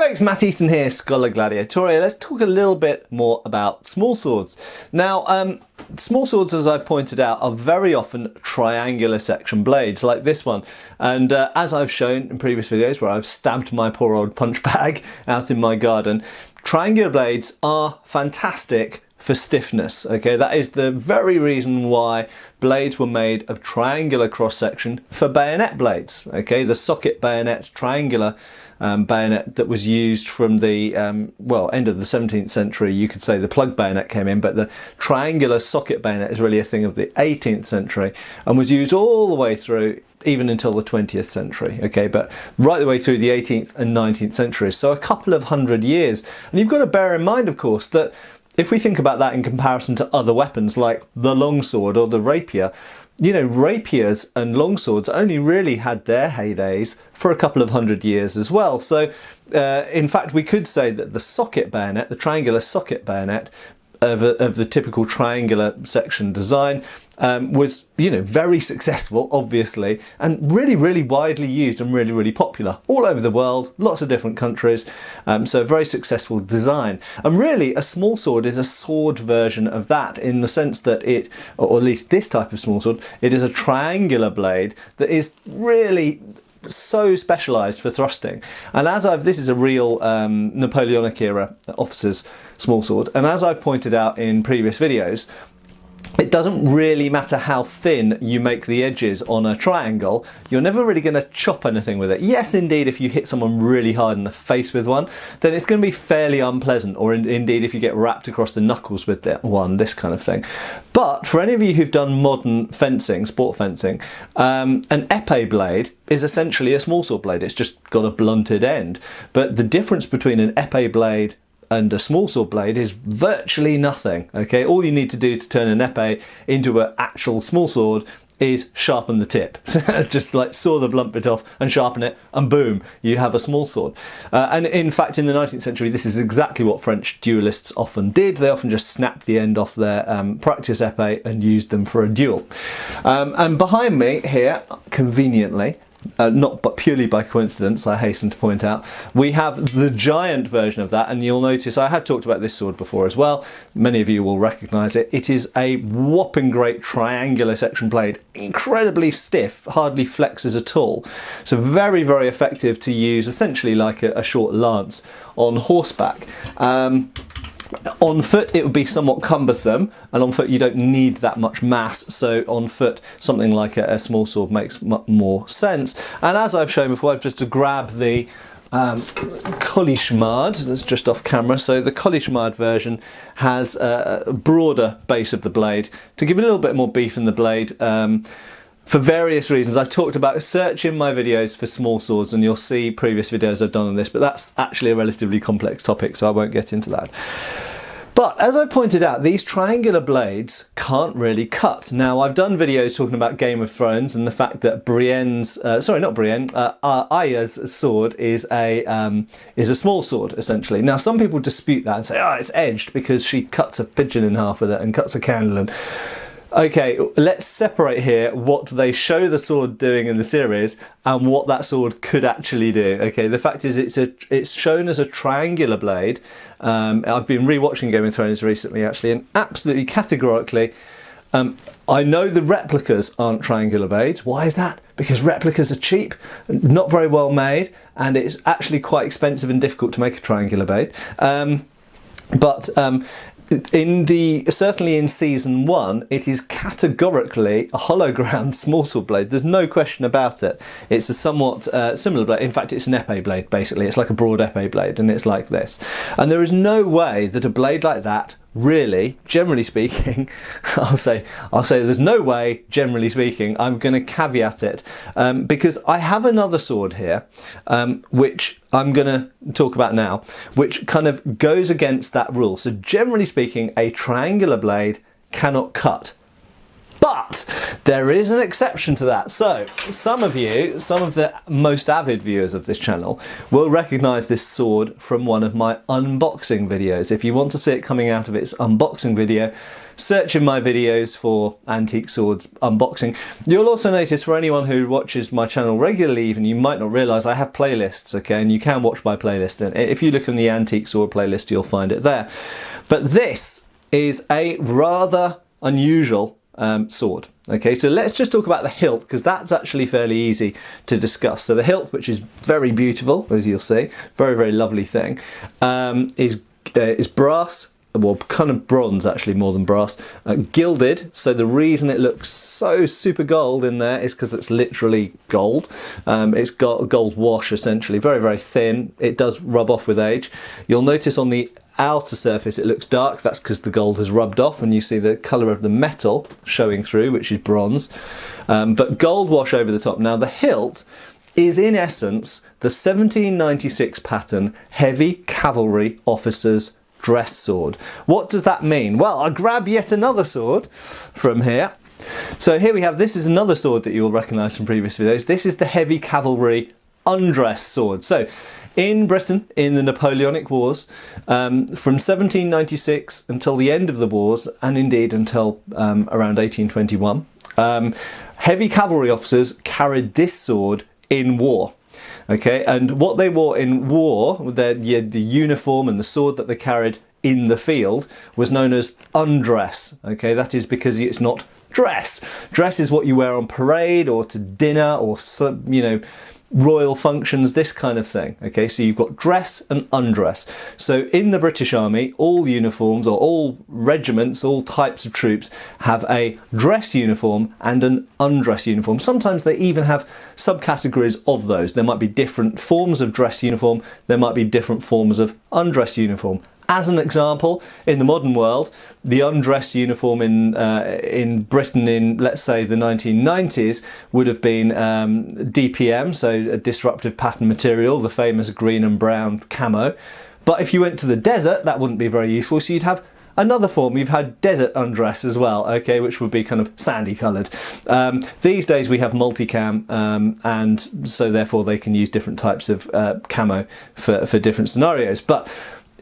folks, Matt Easton here, Scholar Gladiatoria. Let's talk a little bit more about small swords. Now, small swords, as I've pointed out, are very often triangular section blades like this one. And as I've shown in previous videos where I've stabbed my poor old punch bag out in my garden, triangular blades are fantastic for stiffness. Okay, that is the very reason why blades were made of triangular cross section for bayonet blades. Okay, the socket bayonet, triangular bayonet that was used from the end of the 17th century. You could say the plug bayonet came in, but the triangular socket bayonet is really a thing of the 18th century and was used all the way through even until the 20th century, okay, but right the way through the 18th and 19th centuries, so a couple of 100 years. And you've got to bear in mind, of course, that if we think about that in comparison to other weapons like the longsword or the rapier, you know, rapiers and longswords only really had their heydays for a couple of 100 years as well. So in fact, we could say that the socket bayonet, the triangular socket bayonet of the typical triangular section design was, you know, very successful, obviously, and really widely used and really popular all over the world, lots of different countries. So a very successful design. And really, a small sword is a sword version of that, in the sense that it, or at least this type of small sword, it is a triangular blade that is really so specialised for thrusting. And as this is a real Napoleonic era officer's small sword, and as I've pointed out in previous videos, it doesn't really matter how thin you make the edges on a triangle, you're never really going to chop anything with it. Yes, indeed, if you hit someone really hard in the face with one, then it's going to be fairly unpleasant, or indeed if you get wrapped across the knuckles with that one, this kind of thing. But for any of you who've done modern fencing, sport fencing, an épée blade is essentially a small sword blade. It's just got a blunted end. But the difference between an épée blade and a small sword blade is virtually nothing. Okay, all you need to do to turn an épée into an actual small sword is sharpen the tip. Just like saw the blunt bit off and sharpen it, and boom, you have a small sword. And in fact, in the 19th century, this is exactly what French duelists often did. They often just snapped the end off their practice épée and used them for a duel. And behind me here, conveniently, not but purely by coincidence, I hasten to point out, we have the giant version of that, and you'll notice I have talked about this sword before as well. Many of you will recognise it. It is a whopping great triangular section blade, incredibly stiff, hardly flexes at all. So very effective to use, essentially like a short lance on horseback. On foot it would be somewhat cumbersome, and on foot you don't need that much mass, so on foot something like a small sword makes more sense. And as I've shown before, I've just to grab the Collischmard, that's just off camera. So the Collischmard version has a broader base of the blade to give it a little bit more beef in the blade. For various reasons. I've talked about, search in my videos for small swords and you'll see previous videos I've done on this, but that's actually a relatively complex topic, so I won't get into that. But as I pointed out, these triangular blades can't really cut. Now, I've done videos talking about Game of Thrones and the fact that Arya's sword is a small sword, essentially. Now, some people dispute that and say, oh, it's edged because she cuts a pigeon in half with it and cuts a candle. And okay, let's separate here what they show the sword doing in the series and what that sword could actually do. Okay, the fact is it's shown as a triangular blade. I've been rewatching Game of Thrones recently, actually, and absolutely categorically, I know the replicas aren't triangular blades. Why is that? Because replicas are cheap, not very well made, and it's actually quite expensive and difficult to make a triangular blade. Certainly in season 1, it is categorically a hollow ground small sword blade. There's no question about it. It's a somewhat similar blade. In fact, it's an épée blade, basically. It's like a broad épée blade, and it's like this. And there is no way that a blade like that, really, generally speaking, I'll say there's no way, generally speaking, I'm going to caveat it, because I have another sword here, which I'm going to talk about now, which kind of goes against that rule. So generally speaking, a triangular blade cannot cut. But there is an exception to that. So some of the most avid viewers of this channel will recognise this sword from one of my unboxing videos. If you want to see it coming out of its unboxing video, search in my videos for antique swords unboxing. You'll also notice, for anyone who watches my channel regularly even, you might not realise I have playlists, okay, and you can watch my playlist, and if you look in the antique sword playlist you'll find it there. But this is a rather unusual sword. Okay, so let's just talk about the hilt, because that's actually fairly easy to discuss. So the hilt, which is very beautiful, as you'll see, very, very lovely thing, is brass, well, kind of bronze actually, more than brass, gilded. So the reason it looks so super gold in there is because it's literally gold. It's got a gold wash essentially, very, very thin. It does rub off with age. You'll notice on the outer surface it looks dark. That's because the gold has rubbed off, and you see the colour of the metal showing through, which is bronze, but gold wash over the top. Now the hilt is in essence the 1796 pattern heavy cavalry officer's dress sword. What does that mean? Well, I'll grab yet another sword from here. So here we have, this is another sword that you'll recognise from previous videos. This is the heavy cavalry undress sword. So in Britain, in the Napoleonic Wars, from 1796 until the end of the wars, and indeed until around 1821, heavy cavalry officers carried this sword in war. Okay, and what they wore in war, the uniform and the sword that they carried in the field, was known as undress. Okay, that is because it's not dress. Dress is what you wear on parade or to dinner or, you know, royal functions, this kind of thing. Okay, so you've got dress and undress. So in the British Army, all uniforms, or all regiments, all types of troops have a dress uniform and an undress uniform. Sometimes they even have subcategories of those. There might be different forms of dress uniform, there might be different forms of undress uniform. As an example, in the modern world, the undress uniform in Britain in, let's say, the 1990s would have been DPM, so a disruptive pattern material, the famous green and brown camo. But if you went to the desert, that wouldn't be very useful, so you'd have another form. You've had desert undress as well, okay, which would be kind of sandy coloured. These days we have multicam, and so therefore they can use different types of camo for different scenarios. But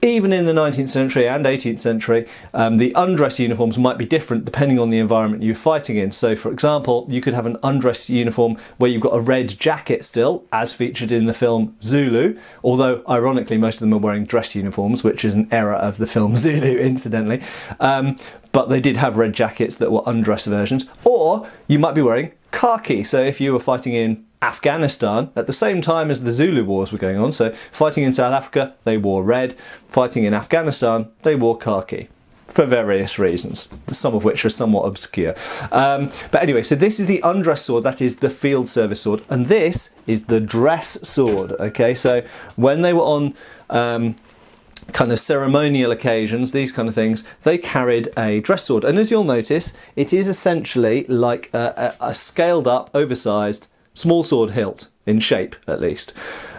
even in the 19th century and 18th century, the undress uniforms might be different depending on the environment you're fighting in. So for example, you could have an undress uniform where you've got a red jacket still, as featured in the film Zulu, although ironically most of them are wearing dress uniforms, which is an error of the film Zulu, incidentally. But they did have red jackets that were undress versions. Or you might be wearing khaki. So if you were fighting in Afghanistan at the same time as the Zulu wars were going on, so fighting in South Africa they wore red, fighting in Afghanistan they wore khaki, for various reasons, some of which are somewhat obscure. But anyway, so this is the undress sword, that is the field service sword, and this is the dress sword. Okay, so when they were on kind of ceremonial occasions, these kind of things, they carried a dress sword, and as you'll notice, it is essentially like a scaled up, oversized small sword hilt, in shape at least.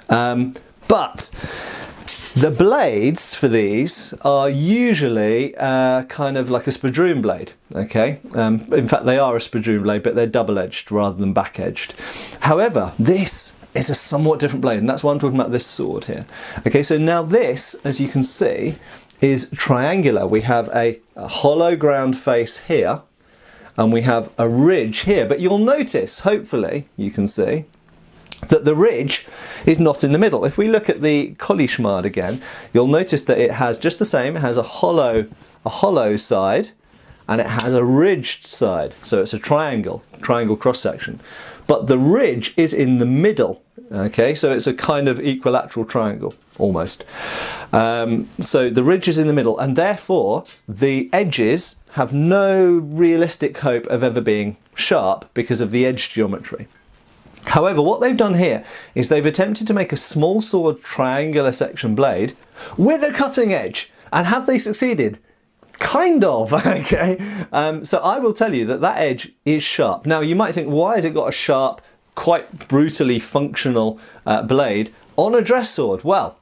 But the blades for these are usually kind of like a spadroon blade, okay? In fact, they are a spadroon blade, but they're double-edged rather than back-edged. However, this is a somewhat different blade, and that's why I'm talking about this sword here. Okay, so now this, as you can see, is triangular. We have a hollow ground face here, and we have a ridge here, but you'll notice, hopefully you can see, that the ridge is not in the middle. If we look at the Colishmard again, you'll notice that it has just the same, it has a hollow side, and it has a ridged side, so it's a triangle cross section. But the ridge is in the middle, okay, so it's a kind of equilateral triangle, almost. So the ridge is in the middle, and therefore the edges have no realistic hope of ever being sharp because of the edge geometry. However, what they've done here is they've attempted to make a small sword triangular section blade with a cutting edge. And have they succeeded? Kind of, okay. So I will tell you that that edge is sharp. Now you might think, why has it got a sharp, quite brutally functional blade on a dress sword? Well,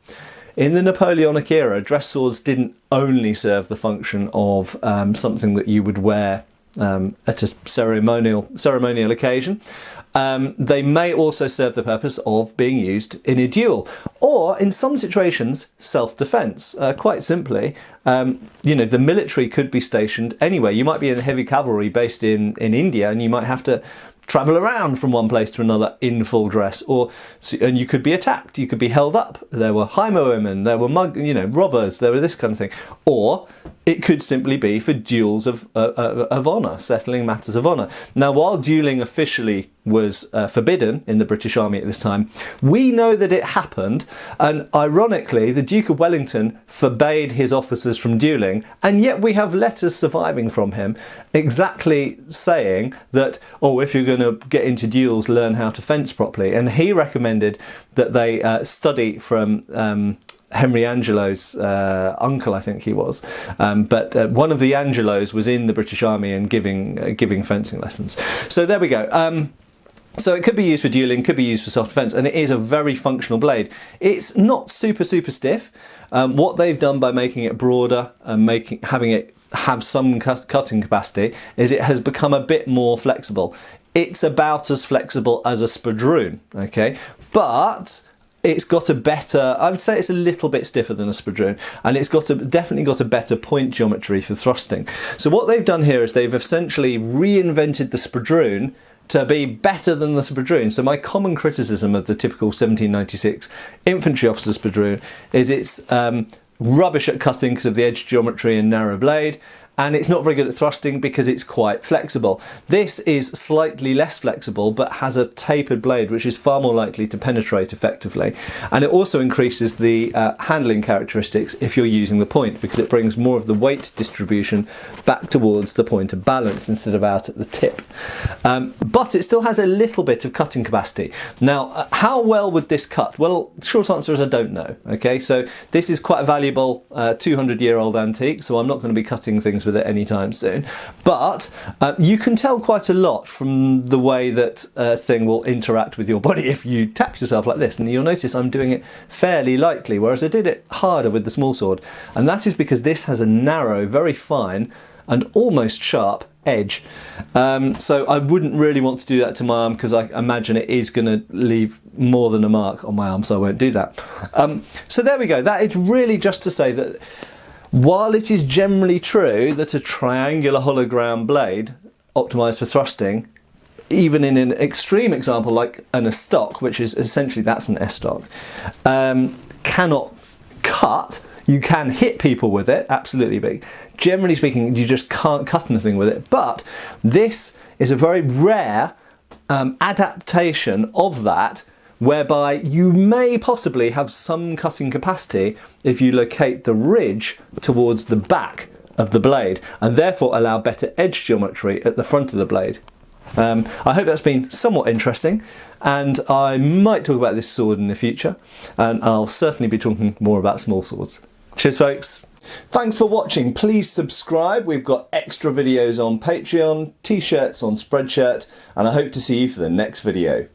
in the Napoleonic era, dress swords didn't only serve the function of something that you would wear at a ceremonial occasion. They may also serve the purpose of being used in a duel, or in some situations, self-defense. Quite simply, the military could be stationed anywhere. You might be in heavy cavalry based in India, and you might have to travel around from one place to another in full dress, and you could be attacked, you could be held up. There were highwaymen, there were robbers, there were this kind of thing. Or it could simply be for duels of honour, settling matters of honour. Now, while duelling officially was forbidden in the British Army at this time, we know that it happened, and ironically the Duke of Wellington forbade his officers from duelling, and yet we have letters surviving from him exactly saying that, oh, if you're going to get into duels, learn how to fence properly. And he recommended that they study from Henry Angelo's uncle, I think he was, but one of the Angelos was in the British Army and giving fencing lessons. So there we go. So it could be used for dueling, could be used for self-defense, and it is a very functional blade. It's not super stiff. What they've done by making it broader and having it have some cutting capacity is it has become a bit more flexible. It's about as flexible as a spadroon, okay? But it's got a better, I would say it's a little bit stiffer than a spadroon, and it's definitely got a better point geometry for thrusting. So what they've done here is they've essentially reinvented the spadroon to be better than the spadroon. So my common criticism of the typical 1796 infantry officer spadroon is it's rubbish at cutting because of the edge geometry and narrow blade, and it's not very good at thrusting because it's quite flexible. This is slightly less flexible but has a tapered blade which is far more likely to penetrate effectively, and it also increases the handling characteristics if you're using the point, because it brings more of the weight distribution back towards the point of balance instead of out at the tip. But it still has a little bit of cutting capacity. Now, how well would this cut? Well, the short answer is I don't know. Okay, so this is quite a valuable 200-year-old antique, so I'm not going to be cutting things with it anytime soon, but you can tell quite a lot from the way that thing will interact with your body if you tap yourself like this, and you'll notice I'm doing it fairly lightly, whereas I did it harder with the small sword, and that is because this has a narrow, very fine and almost sharp edge. So I wouldn't really want to do that to my arm because I imagine it is going to leave more than a mark on my arm, so I won't do that. So there we go. That is really just to say that while it is generally true that a triangular hollow ground blade optimised for thrusting, even in an extreme example like an estoc, which is essentially that's an estoc, cannot cut. You can hit people with it, absolutely, but generally speaking, you just can't cut anything with it. But this is a very rare adaptation of that, whereby you may possibly have some cutting capacity if you locate the ridge towards the back of the blade, and therefore allow better edge geometry at the front of the blade. I hope that's been somewhat interesting, and I might talk about this sword in the future, and I'll certainly be talking more about small swords. Cheers, folks. Thanks for watching. Please subscribe. We've got extra videos on Patreon, t-shirts on Spreadshirt, and I hope to see you for the next video.